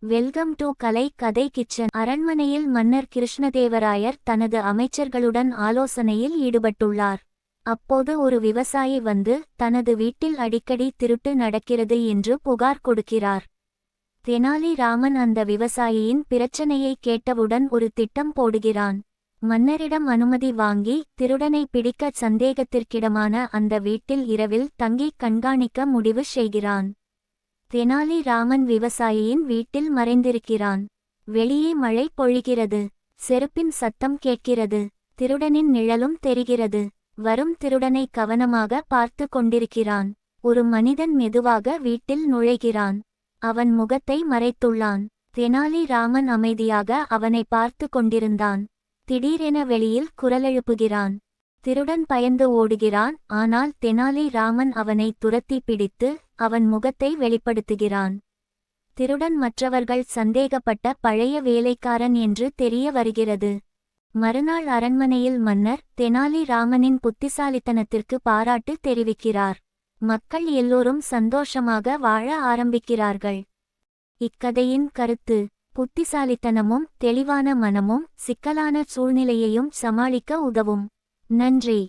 Welcome to கலை கதை kitchen. அரண்மனையில் மன்னர் கிருஷ்ணதேவராயர் தனது அமைச்சர்களுடன் ஆலோசனையில் ஈடுபட்டுள்ளார். அப்போது ஒரு விவசாயி வந்து தனது வீட்டில் அடிக்கடி திருட்டு நடக்கிறது என்று புகார் கொடுக்கிறார். தெனாலி ராமன் அந்த விவசாயியின் பிரச்சனையை கேட்டவுடன் ஒரு திட்டம் போடுகிறான். மன்னரிடம் அனுமதி வாங்கி திருடனை பிடிக்க சந்தேகத்திற்கிடமான அந்த வீட்டில் இரவில் தங்கி கண்காணிக்க முடிவு செய்கிறான். தெனாலி ராமன் விவசாயியின் வீட்டில் மறைந்திருக்கிறான். வெளியே மழை பொழிகிறது. செருப்பின் சத்தம் கேட்கிறது. திருடனின் நிழலும் தெரிகிறது. வரும் திருடனை கவனமாக பார்த்து கொண்டிருக்கிறான். ஒரு மனிதன் மெதுவாக வீட்டில் நுழைகிறான். அவன் முகத்தை மறைத்துள்ளான். தெனாலி ராமன் அமைதியாக அவனை பார்த்து கொண்டிருந்தான். திடீரென வெளியில் குரலெழுப்புகிறான். திருடன் பயந்து ஓடுகிறான். ஆனால் தெனாலி ராமன் அவனை துரத்தி பிடித்து அவன் முகத்தை வெளிப்படுத்துகிறான். திருடன் மற்றவர்கள் சந்தேகப்பட்ட பழைய வேலைக்காரன் என்று தெரிய வருகிறது. மறுநாள் அரண்மனையில் மன்னர் தெனாலி ராமனின் புத்திசாலித்தனத்திற்கு பாராட்டு தெரிவிக்கிறார். மக்கள் எல்லோரும் சந்தோஷமாக வாழ ஆரம்பிக்கிறார்கள். இக்கதையின் கருத்து: புத்திசாலித்தனமும் தெளிவான மனமும் சிக்கலான சூழ்நிலையையும் சமாளிக்க உதவும். நன்றி.